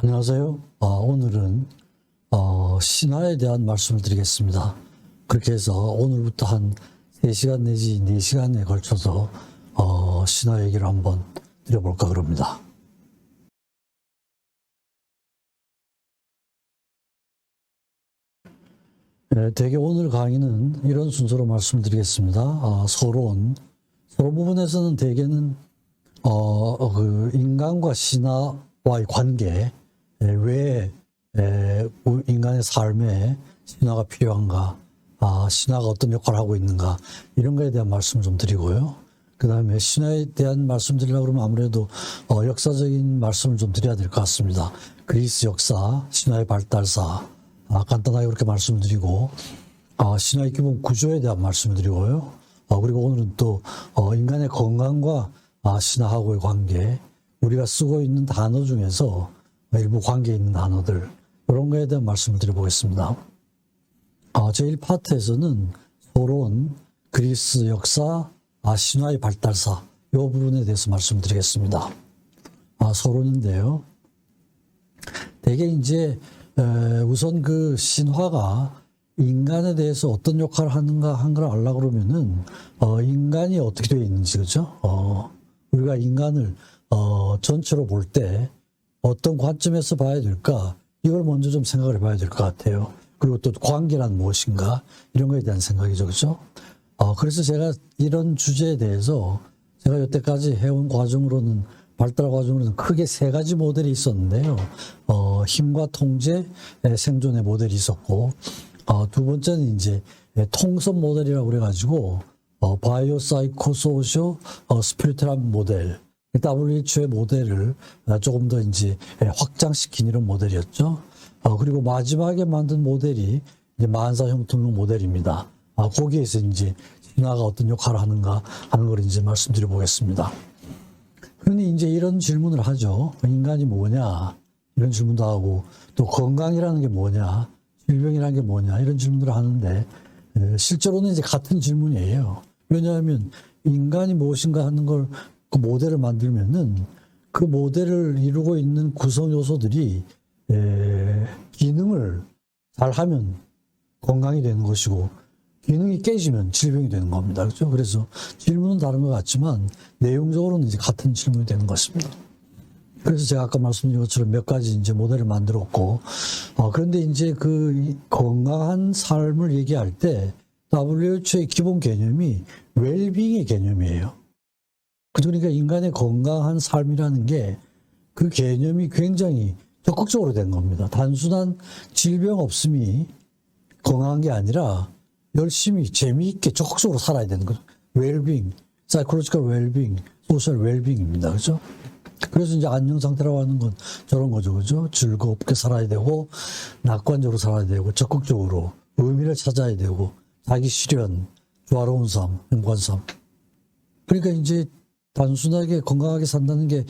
안녕하세요. 오늘은 신화에 대한 말씀을 드리겠습니다. 그렇게 해서 오늘부터 한 3시간 내지 4시간에 걸쳐서 신화 얘기를 한번 드려볼까 그럽니다. 대개 오늘 강의는 이런 순서로 말씀드리겠습니다. 서론 부분에서는 대개는 그 인간과 신화와의 관계, 왜 인간의 삶에 신화가 필요한가, 신화가 어떤 역할을 하고 있는가, 이런 거에 대한 말씀을 좀 드리고요. 그 다음에 신화에 대한 말씀 드리려고 그러면 아무래도 역사적인 말씀을 좀 드려야 될 것 같습니다. 그리스 역사, 신화의 발달사, 간단하게 그렇게 말씀을 드리고, 신화의 기본 구조에 대한 말씀을 드리고요. 그리고 오늘은 또 인간의 건강과 신화하고의 관계, 우리가 쓰고 있는 단어 중에서 일부 관계에 있는 단어들, 이런 거에 대한 말씀을 드려보겠습니다. 제1파트에서는 서론, 그리스 역사, 신화의 발달사, 이 부분에 대해서 말씀드리겠습니다. 서론인데요. 대개 이제 우선 그 신화가 인간에 대해서 어떤 역할을 하는가 한 걸 알려고 그러면은 인간이 어떻게 되어 있는지, 그죠? 우리가 인간을 전체로 볼 때 어떤 관점에서 봐야 될까, 이걸 먼저 좀 생각을 해봐야 될 것 같아요. 그리고 또 관계란 무엇인가, 이런 거에 대한 생각이죠, 그죠? 그래서 제가 이런 주제에 대해서 제가 여태까지 해온 과정으로는, 발달 과정으로는 크게 3가지 모델이 있었는데요. 힘과 통제, 생존의 모델이 있었고, 두 번째는 이제 통섭 모델이라고 그래가지고 바이오 사이코 소시오 스피리트란 모델, WHO의 모델을 조금 더 이제 확장시킨 이런 모델이었죠. 그리고 마지막에 만든 모델이 이제 만사형통용 모델입니다. 거기에서 이제 신화가 어떤 역할을 하는가 하는 걸 이제 말씀드려 보겠습니다. 그러니 이제 이런 질문을 하죠. 인간이 뭐냐? 이런 질문도 하고, 또 건강이라는 게 뭐냐? 질병이라는 게 뭐냐? 이런 질문들을 하는데, 실제로는 이제 같은 질문이에요. 왜냐하면 인간이 무엇인가 하는 걸 그 모델을 만들면은 그 모델을 이루고 있는 구성 요소들이 기능을 잘 하면 건강이 되는 것이고, 기능이 깨지면 질병이 되는 겁니다. 그렇죠? 그래서 질문은 다른 것 같지만 내용적으로는 이제 같은 질문이 되는 것입니다. 그래서 제가 아까 말씀드린 것처럼 몇 가지 이제 모델을 만들었고, 그런데 이제 그 건강한 삶을 얘기할 때 WHO의 기본 개념이 웰빙의 개념이에요. 그러니까 인간의 건강한 삶이라는 게 그 개념이 굉장히 적극적으로 된 겁니다. 단순한 질병 없음이 건강한 게 아니라 열심히 재미있게 적극적으로 살아야 되는 거죠. 웰빙, 사이콜로지컬 웰빙, 소셜 웰빙입니다. 그죠? 그래서 이제 안녕 상태라고 하는 건 저런 거죠. 그죠? 즐겁게 살아야 되고, 낙관적으로 살아야 되고, 적극적으로 의미를 찾아야 되고, 자기 실현, 조화로운 삶, 행복한 삶. 그러니까 이제 단순하게 건강하게 산다는 게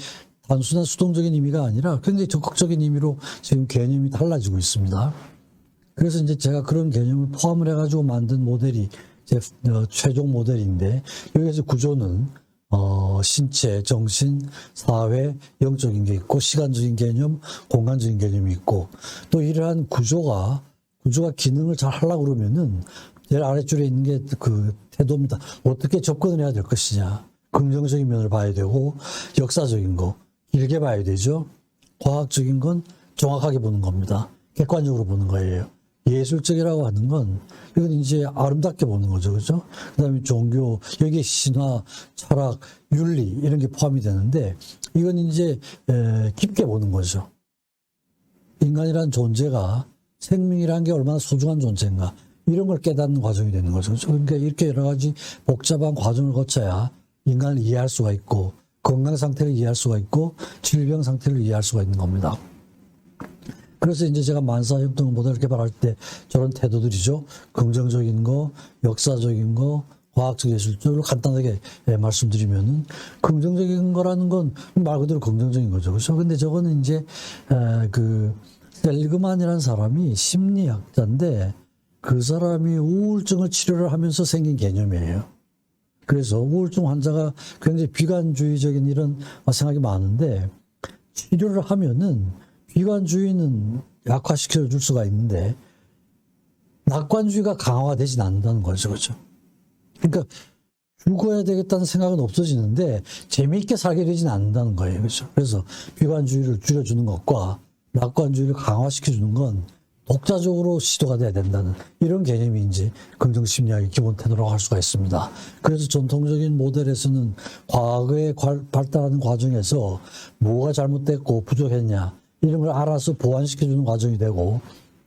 단순한 수동적인 의미가 아니라 굉장히 적극적인 의미로 지금 개념이 달라지고 있습니다. 그래서 이제 제가 그런 개념을 포함을 해가지고 만든 모델이 제 최종 모델인데, 여기에서 구조는 신체, 정신, 사회, 영적인 게 있고, 시간적인 개념, 공간적인 개념이 있고, 또 이러한 구조가 기능을 잘 하려고 그러면은 제일 아래줄에 있는 게 그 태도입니다. 어떻게 접근을 해야 될 것이냐. 긍정적인 면을 봐야 되고, 역사적인 거 길게 봐야 되죠. 과학적인 건 정확하게 보는 겁니다. 객관적으로 보는 거예요. 예술적이라고 하는 건 이건 이제 아름답게 보는 거죠. 그죠? 그 다음에 종교, 여기에 신화, 철학, 윤리 이런 게 포함이 되는데, 이건 이제 깊게 보는 거죠. 인간이란 존재가, 생명이란 게 얼마나 소중한 존재인가, 이런 걸 깨닫는 과정이 되는 거죠. 그러니까 이렇게 여러 가지 복잡한 과정을 거쳐야 인간을 이해할 수가 있고, 건강 상태를 이해할 수가 있고, 질병 상태를 이해할 수가 있는 겁니다. 그래서 이제 제가 만사형통 모델을 개발할 때 저런 태도들이죠. 긍정적인 거, 역사적인 거, 과학적, 예술적으로 간단하게 말씀드리면은, 긍정적인 거라는 건 말 그대로 긍정적인 거죠. 그렇죠? 근데 저거는 이제 그 셀리그만이라는 사람이 심리학자인데, 그 사람이 우울증을 치료를 하면서 생긴 개념이에요. 그래서 우울증 환자가 굉장히 비관주의적인 이런 생각이 많은데, 치료를 하면은 비관주의는 약화시켜 줄 수가 있는데 낙관주의가 강화되진 않는다는 거죠. 그죠? 그러니까 죽어야 되겠다는 생각은 없어지는데 재미있게 살게 되진 않는다는 거예요. 그죠? 그래서 비관주의를 줄여주는 것과 낙관주의를 강화시켜주는 건 독자적으로 시도가 돼야 된다는 이런 개념이 이제 긍정심리학의 기본 태도라고 할 수가 있습니다. 그래서 전통적인 모델에서는 과거에 발달하는 과정에서 뭐가 잘못됐고 부족했냐 이런 걸 알아서 보완시켜주는 과정이 되고,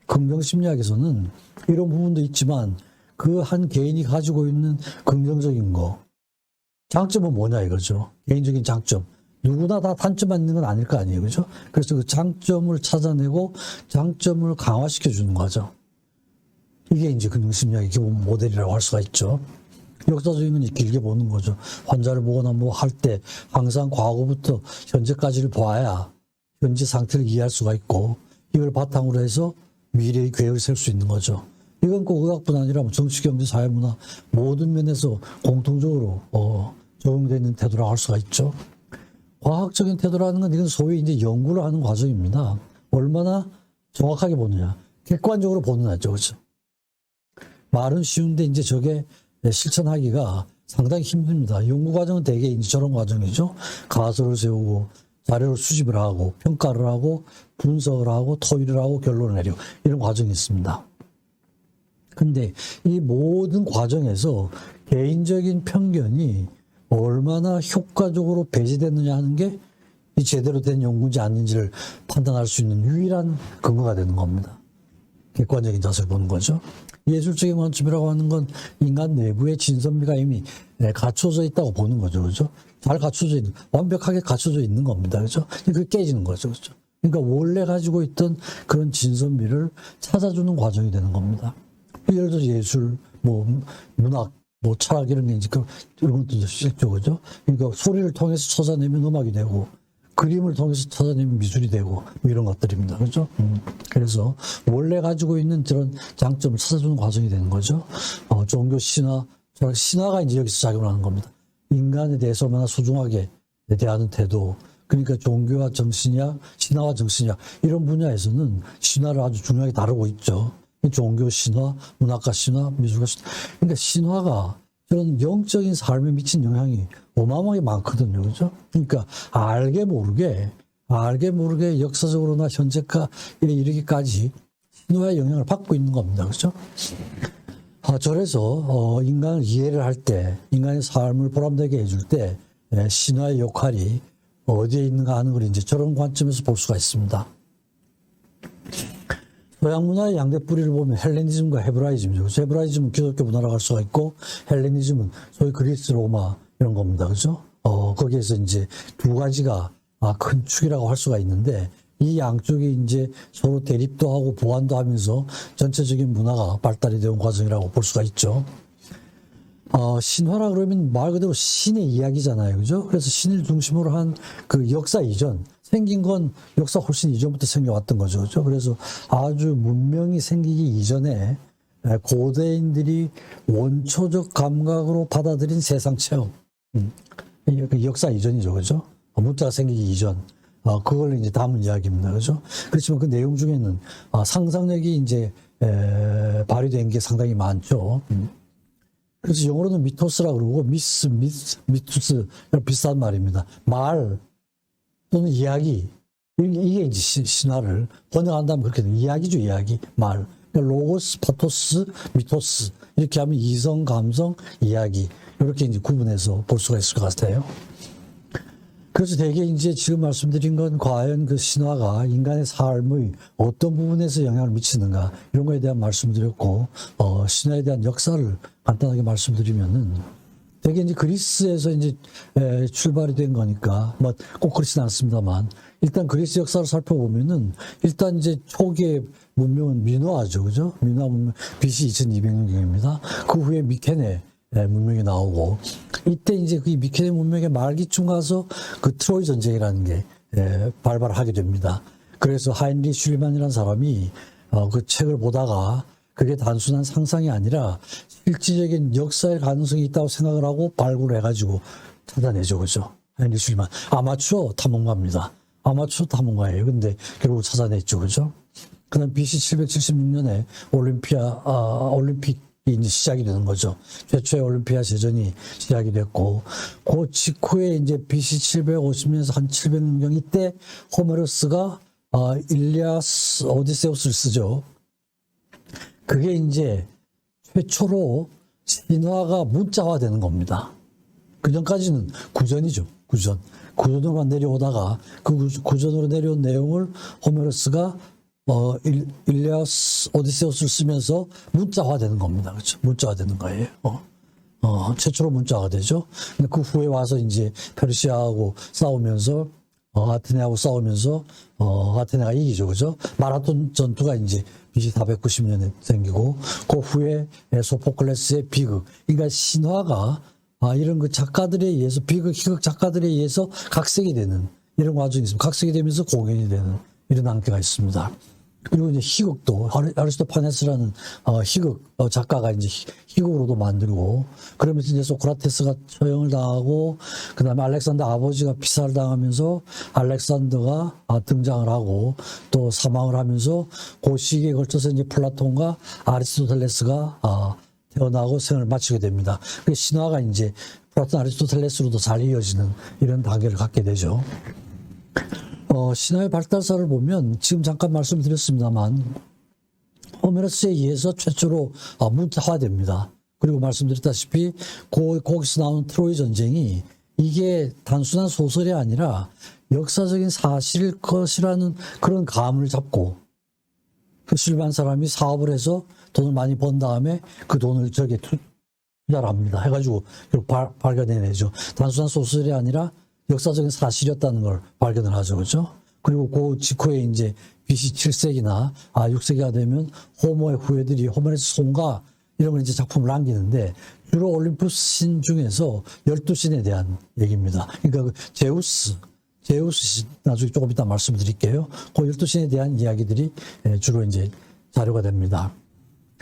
긍정심리학에서는 이런 부분도 있지만 그 한 개인이 가지고 있는 긍정적인 거, 장점은 뭐냐 이거죠. 개인적인 장점. 누구나 다 단점만 있는 건 아닐 거 아니에요. 그죠? 그래서 그 장점을 찾아내고 장점을 강화시켜 주는 거죠. 이게 이제 긍정심리학의 기본 모델이라고 할 수가 있죠. 역사적인 건 길게 보는 거죠. 환자를 보거나 뭐 할 때 항상 과거부터 현재까지를 봐야 현재 상태를 이해할 수가 있고, 이걸 바탕으로 해서 미래의 계획을 세울 수 있는 거죠. 이건 꼭 의학뿐 아니라 정치, 경제, 사회, 문화 모든 면에서 공통적으로 적용되는 태도라고 할 수가 있죠. 과학적인 태도라는 건 이건 소위 이제 연구를 하는 과정입니다. 얼마나 정확하게 보느냐, 객관적으로 보느냐죠, 그렇죠? 말은 쉬운데 이제 저게 실천하기가 상당히 힘듭니다. 연구 과정은 대개 이제 저런 과정이죠. 가설을 세우고 자료를 수집을 하고 평가를 하고 분석을 하고 토의를 하고 결론을 내리고 이런 과정이 있습니다. 근데 이 모든 과정에서 개인적인 편견이 얼마나 효과적으로 배제됐느냐 하는 게 이 제대로 된 연구인지 아닌지를 판단할 수 있는 유일한 근거가 되는 겁니다. 객관적인 자세를 보는 거죠. 예술적인 관점이라고 하는 건 인간 내부의 진선미가 이미 갖춰져 있다고 보는 거죠. 그죠? 잘 갖춰져 있는, 완벽하게 갖춰져 있는 겁니다. 그죠? 그게 깨지는 거죠. 그죠? 그러니까 원래 가지고 있던 그런 진선미를 찾아주는 과정이 되는 겁니다. 예를 들어 예술, 뭐 문학, 뭐 철학 이런 게 이제 이런 것도 실죠. 그죠? 그러니까 소리를 통해서 찾아내면 음악이 되고, 그림을 통해서 찾아내면 미술이 되고, 뭐 이런 것들입니다. 그죠? 그래서 원래 가지고 있는 그런 장점을 찾아주는 과정이 되는 거죠. 종교, 신화가 이제 여기서 작용을 하는 겁니다. 인간에 대해서 얼마나 소중하게 대하는 태도. 그러니까 종교와 정신이학, 신화와 정신이학 이런 분야에서는 신화를 아주 중요하게 다루고 있죠. 종교, 신화, 문학과 신화, 미술과 신화. 그러니까 신화가 저는 영적인 삶에 미친 영향이 어마어마하게 많거든요. 그죠? 그러니까 알게 모르게 역사적으로나 현재까지 이르기까지 신화의 영향을 받고 있는 겁니다. 그죠? 그래서 인간을 이해를 할 때, 인간의 삶을 보람되게 해줄 때 신화의 역할이 어디에 있는가 하는 걸 이제 저런 관점에서 볼 수가 있습니다. 서양 문화의 양대 뿌리를 보면 헬레니즘과 헤브라이즘이죠. 헤브라이즘은 기독교 문화라고 할 수가 있고, 헬레니즘은 소위 그리스, 로마 이런 겁니다. 그죠? 거기에서 이제 두 가지가 큰 축이라고 할 수가 있는데, 이 양쪽이 이제 서로 대립도 하고 보완도 하면서 전체적인 문화가 발달이 되는 과정이라고 볼 수가 있죠. 신화라 그러면 말 그대로 신의 이야기잖아요. 그죠? 그래서 신을 중심으로 한 그 역사 이전, 생긴 건 역사 훨씬 이전부터 생겨왔던 거죠. 그죠? 그래서 아주 문명이 생기기 이전에 고대인들이 원초적 감각으로 받아들인 세상 체험. 역사 이전이죠. 그죠? 문자가 생기기 이전. 그걸 이제 담은 이야기입니다. 그죠? 그렇지만 그 내용 중에는 상상력이 이제 발휘된 게 상당히 많죠. 그래서 영어로는 미토스라고 그러고 미투스 비슷한 말입니다. 말 또는 이야기, 이게 이제 신화를 번역한다면 그렇게 돼요. 이야기죠, 이야기, 말. 그러니까 로고스, 파토스, 미토스 이렇게 하면 이성, 감성, 이야기 이렇게 이제 구분해서 볼 수가 있을 것 같아요. 그래서 대개 이제 지금 말씀드린 건 과연 그 신화가 인간의 삶의 어떤 부분에서 영향을 미치는가 이런 거에 대한 말씀드렸고, 신화에 대한 역사를 간단하게 말씀드리면은 되게 이제 그리스에서 이제 출발이 된 거니까 뭐 꼭 그렇지는 않습니다만, 일단 그리스 역사를 살펴보면은 일단 이제 초기의 문명은 민화죠, 그죠? 민화 문명 BC 2200년경입니다. 그 후에 미케네 문명이 나오고, 이때 이제 그 미케네 문명의 말기쯤 가서 그 트로이 전쟁이라는 게 발발하게 됩니다. 그래서 하인리 슐리만이라는 사람이 그 책을 보다가 그게 단순한 상상이 아니라 실질적인 역사의 가능성이 있다고 생각을 하고 발굴을 해가지고 찾아내죠. 그죠? 하인리 슐리만. 아마추어 탐험가입니다. 아마추어 탐험가예요. 근데 결국 찾아냈죠. 그죠? 그 다음 BC 776년에 올림픽이 이제 시작이 되는 거죠. 최초의 올림피아 제전이 시작이 됐고, 그 직후에 이제 BC 750년에서 한 700년 이때 호메로스가 일리아스 오디세우스를 쓰죠. 그게 이제 최초로 신화가 문자화되는 겁니다. 그 전까지는 구전이죠. 구전으로만 내려오다가 그 구전으로 내려온 내용을 호메로스가 일리아스 오디세우스를 쓰면서 문자화되는 겁니다. 그렇죠? 문자화되는 거예요. 최초로 문자화가 되죠. 근데 그 후에 와서 이제 페르시아하고 싸우면서 아테네하고 싸우면서 아테네가 이기죠. 그죠? 마라톤 전투가 이제 BC 490년에 생기고 그 후에 소포클레스의 비극. 그러니까 신화가 이런 그 작가들에 의해서 비극, 희극 작가들에 의해서 각색이 되는 이런 과정이 있습니다. 각색이 되면서 공연이 되는 이런 단계가 있습니다. 그리고 이제 희극도 아리스토파네스라는 희극 작가가 이제 희극으로도 만들고 그러면서 이제 소크라테스가 처형을 당하고 그다음에 알렉산더 아버지가 피살을 당하면서 알렉산더가 등장을 하고 또 사망을 하면서 그 시기에 걸쳐서 이제 플라톤과 아리스토텔레스가 태어나고 생을 마치게 됩니다. 그 신화가 이제 플라톤 아리스토텔레스로도 잘 이어지는 이런 단계를 갖게 되죠. 신화의 발달사를 보면 지금 잠깐 말씀드렸습니다만 호메로스에 의해서 최초로 문자화됩니다. 그리고 말씀드렸다시피 거기서 나오는 트로이 전쟁이 이게 단순한 소설이 아니라 역사적인 사실일 것이라는 그런 감을 잡고 그 실만 사람이 사업을 해서 돈을 많이 번 다음에 그 돈을 저게 투자를 합니다. 해가지고 발견해내죠. 단순한 소설이 아니라 역사적인 사실이었다는 걸 발견을 하죠. 그죠? 그리고 그 직후에 이제 BC 7세기나 6세기가 되면 호모의 후예들이 호메로스 송가 이런 걸 이제 작품을 남기는데 주로 올림푸스 신 중에서 12신에 대한 얘기입니다. 그러니까 그 제우스 신, 나중에 조금 이따 말씀드릴게요. 그 12신에 대한 이야기들이 주로 이제 자료가 됩니다.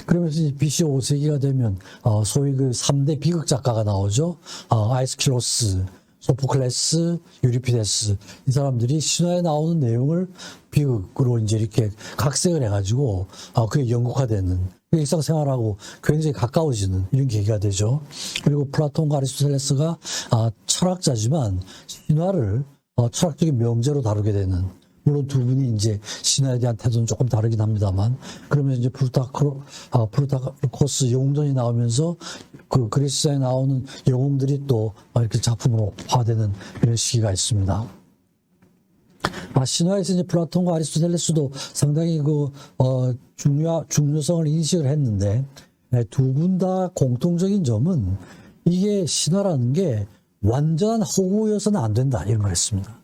그러면서 이제 BC 5세기가 되면 소위 그 3대 비극 작가가 나오죠. 아이스킬로스, 소포클레스, 유리피데스 이 사람들이 신화에 나오는 내용을 비극으로 이제 이렇게 각색을 해가지고 그게 영국화되는 일상생활하고 굉장히 가까워지는 이런 계기가 되죠. 그리고 플라톤과 아리스토텔레스가 철학자지만 신화를 철학적인 명제로 다루게 되는 물론 두 분이 이제 신화에 대한 태도는 조금 다르긴 합니다만 그러면 이제 프루타코스 영웅전이 나오면서 그 그리스에 나오는 영웅들이 또 이렇게 작품으로 화되는 이런 시기가 있습니다. 신화에서 이제 플라톤과 아리스토텔레스도 상당히 중요성을 인식을 했는데 두 분 다 공통적인 점은 이게 신화라는 게 완전한 허구여서는 안 된다 이런 걸 했습니다.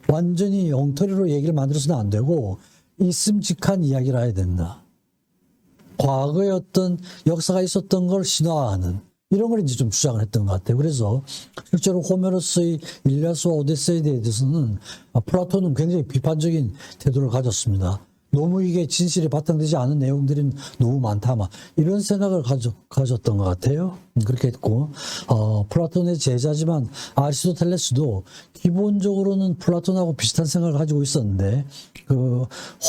완전히 엉터리로 얘기를 만들어서는 안 되고 있음직한 이야기를 해야 된다. 과거에 어떤 역사가 있었던 걸 신화화하는 이런 걸 이제 좀 주장을 했던 것 같아요. 그래서 실제로 호메로스의 일리아스와 오디세이에 대해서는 플라톤은 굉장히 비판적인 태도를 가졌습니다. 너무 이게 진실이 바탕되지 않은 내용들이 너무 많다. 이런 생각을 가졌던 것 같아요. 그렇게 했고, 플라톤의 제자지만 아리스토텔레스도 기본적으로는 플라톤하고 비슷한 생각을 가지고 있었는데,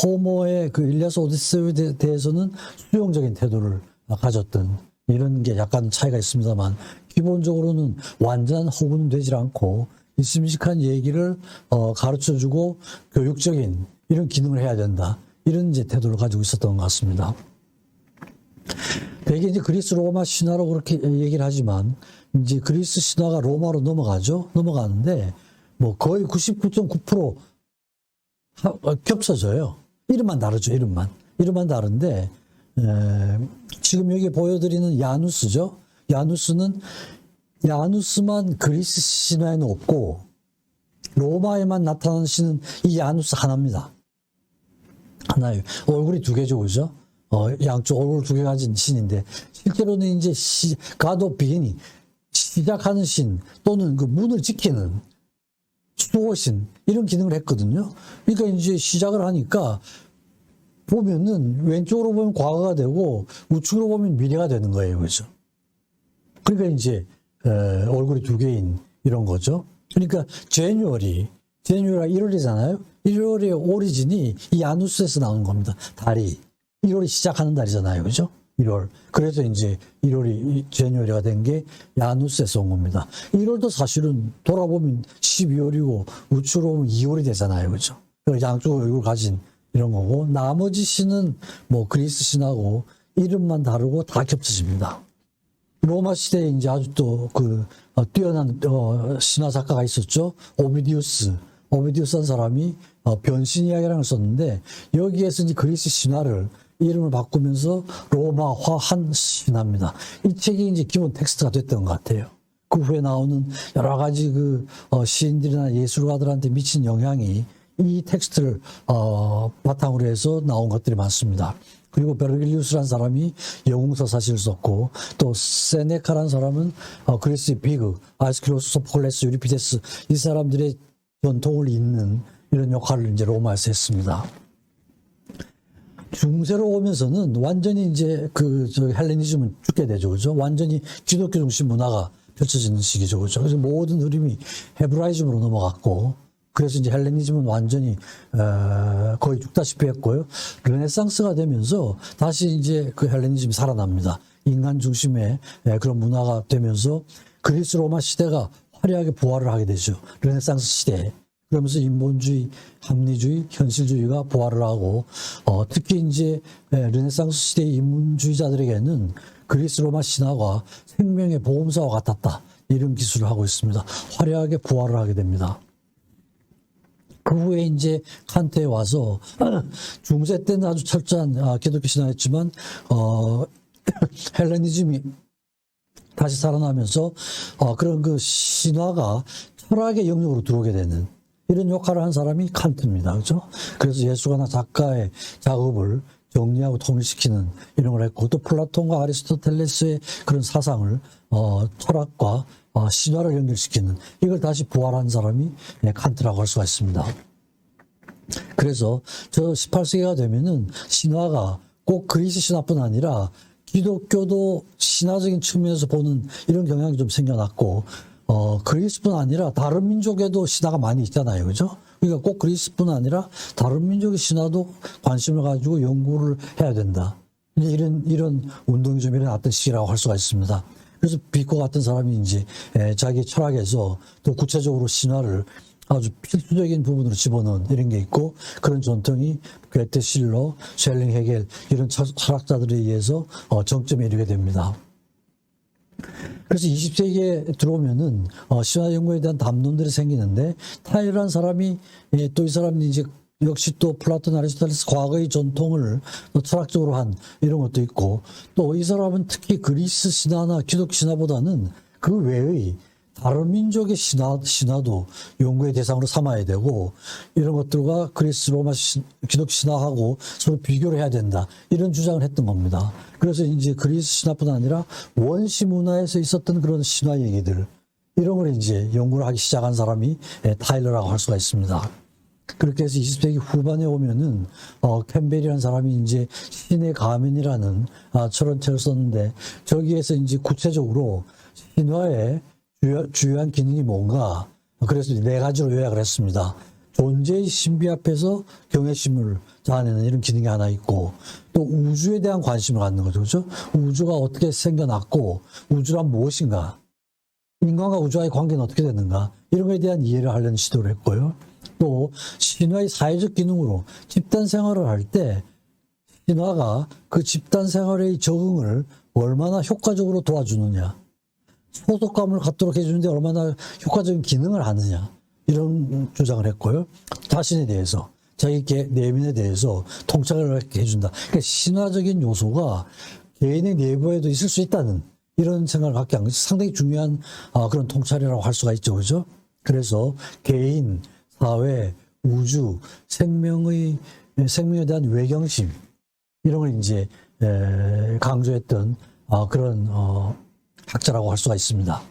호모의 일리아스 오디세이에 대해서는 수용적인 태도를 가졌던 이런 게 약간 차이가 있습니다만, 기본적으로는 완전한 허구는 되질 않고, 있음직한 얘기를 가르쳐주고 교육적인 이런 기능을 해야 된다. 이런 이제 태도를 가지고 있었던 것 같습니다. 대개 이제 그리스 로마 신화로 그렇게 얘기를 하지만 이제 그리스 신화가 로마로 넘어가는데 거의 99.9% 겹쳐져요. 이름만 다르죠. 이름만 다른데 지금 여기 보여드리는 야누스죠. 야누스만 그리스 신화에는 없고 로마에만 나타나는 신은 이 야누스 하나입니다. 하나예요. 얼굴이 두 개죠, 그죠? 양쪽 얼굴 두 개 가진 신인데, 실제로는 이제 God of Beginning, 시작하는 신, 또는 그 문을 지키는 수호신, 이런 기능을 했거든요. 그러니까 이제 시작을 하니까, 보면은, 왼쪽으로 보면 과거가 되고, 우측으로 보면 미래가 되는 거예요, 그죠? 그러니까 이제, 얼굴이 두 개인 이런 거죠. 그러니까, January, 제뉴리가 1월이잖아요. 1월의 오리진이 이 야누스에서 나오는 겁니다. 달이. 1월이 시작하는 달이잖아요. 그죠? 1월. 그래서 이제 1월이 제뉴리가 된 게 야누스에서 온 겁니다. 1월도 사실은 돌아보면 12월이고 우측으로 보면 2월이 되잖아요. 그죠? 양쪽 얼굴 가진 이런 거고, 나머지 신은 뭐 그리스 신하고 이름만 다르고 다 겹쳐집니다. 로마 시대에 이제 아주 또 뛰어난 신화 작가가 있었죠. 오비디우스 한 사람이 변신 이야기라는 걸 썼는데, 여기에서 이제 그리스 신화를 이름을 바꾸면서 로마화한 신화입니다. 이 책이 이제 기본 텍스트가 됐던 것 같아요. 그 후에 나오는 여러 가지 시인들이나 예술가들한테 미친 영향이 이 텍스트를 바탕으로 해서 나온 것들이 많습니다. 그리고 베르길리우스라는 사람이 영웅서 사실을 썼고, 또 세네카라는 사람은 그리스의 비그, 아이스키로스, 소포클레스, 유리피데스, 이 사람들의 전통을 잇는 이런 역할을 이제 로마에서 했습니다. 중세로 오면서는 완전히 이제 헬레니즘은 죽게 되죠. 그죠? 완전히 기독교 중심 문화가 펼쳐지는 시기죠. 그죠? 그래서 모든 흐름이 헤브라이즘으로 넘어갔고, 그래서 이제 헬레니즘은 완전히 거의 죽다시피 했고요. 르네상스가 되면서 다시 이제 그 헬레니즘이 살아납니다. 인간 중심의 그런 문화가 되면서 그리스 로마 시대가 화려하게 부활을 하게 되죠. 르네상스 시대에. 그러면서 인본주의, 합리주의, 현실주의가 부활을 하고, 특히 이제 르네상스 시대의 인문주의자들에게는 그리스 로마 신화가 생명의 보험사와 같았다, 이런 기술을 하고 있습니다. 화려하게 부활을 하게 됩니다. 그 후에 이제 칸트에 와서 중세 때는 아주 철저한 기독교 신화였지만 헬레니즘이 다시 살아나면서 그런 그 신화가 철학의 영역으로 들어오게 되는 이런 역할을 한 사람이 칸트입니다. 그렇죠? 그래서 예술가나 작가의 작업을 정리하고 통일시키는 이런 걸 했고, 또 플라톤과 아리스토텔레스의 그런 사상을 철학과 신화를 연결시키는, 이걸 다시 부활한 사람이 칸트라고 할 수가 있습니다. 그래서 저 18세기가 되면은 신화가 꼭 그리스 신화뿐 아니라 기독교도 신화적인 측면에서 보는 이런 경향이 좀 생겨났고, 그리스뿐 아니라 다른 민족에도 신화가 많이 있잖아요. 그죠? 그러니까 꼭 그리스뿐 아니라 다른 민족의 신화도 관심을 가지고 연구를 해야 된다. 이런 운동이 좀 일어났던 시기라고 할 수가 있습니다. 그래서 비코 같은 사람이 이제 자기 철학에서 또 구체적으로 신화를 아주 필수적인 부분으로 집어넣은 이런 게 있고, 그런 전통이 괴테, 실러, 셸링, 헤겔 이런 철학자들에 의해서 정점에 이르게 됩니다. 그래서 20세기에 들어오면은 신화 연구에 대한 담론들이 생기는데, 타일이라는 사람이 또 이 사람이 이제 역시 또 플라톤, 아리스토텔레스 과거의 전통을 철학적으로 한 이런 것도 있고, 또 이 사람은 특히 그리스 신화나 기독 신화보다는 그 외의 다른 민족의 신화도 연구의 대상으로 삼아야 되고, 이런 것들과 그리스 로마 기독 신화하고 서로 비교를 해야 된다, 이런 주장을 했던 겁니다. 그래서 이제 그리스 신화뿐 아니라 원시 문화에서 있었던 그런 신화 얘기들, 이런 걸 이제 연구를 하기 시작한 사람이 타일러라고 할 수가 있습니다. 그렇게 해서 20세기 후반에 오면은 캠벨이라는 사람이 이제 신의 가면이라는 저런 책을 썼는데, 저기에서 이제 구체적으로 신화의 주요한 기능이 뭔가, 그래서 네 가지로 요약을 했습니다. 존재의 신비 앞에서 경외심을 자아내는 이런 기능이 하나 있고, 또 우주에 대한 관심을 갖는 거죠. 그렇죠? 우주가 어떻게 생겨났고, 우주란 무엇인가, 인간과 우주와의 관계는 어떻게 되는가, 이런 거에 대한 이해를 하려는 시도를 했고요. 또 신화의 사회적 기능으로 집단 생활을 할 때 신화가 그 집단 생활의 적응을 얼마나 효과적으로 도와주느냐, 소속감을 갖도록 해주는데 얼마나 효과적인 기능을 하느냐, 이런 주장을 했고요. 자신에 대해서, 자기 내면에 대해서 통찰을 해준다. 그러니까 신화적인 요소가 개인의 내부에도 있을 수 있다는 이런 생각을 갖게 한 것이 상당히 중요한 그런 통찰이라고 할 수가 있죠. 그죠? 그래서 개인, 사회, 우주, 생명에 대한 외경심, 이런 걸 이제 강조했던 그런 학자라고 할 수가 있습니다.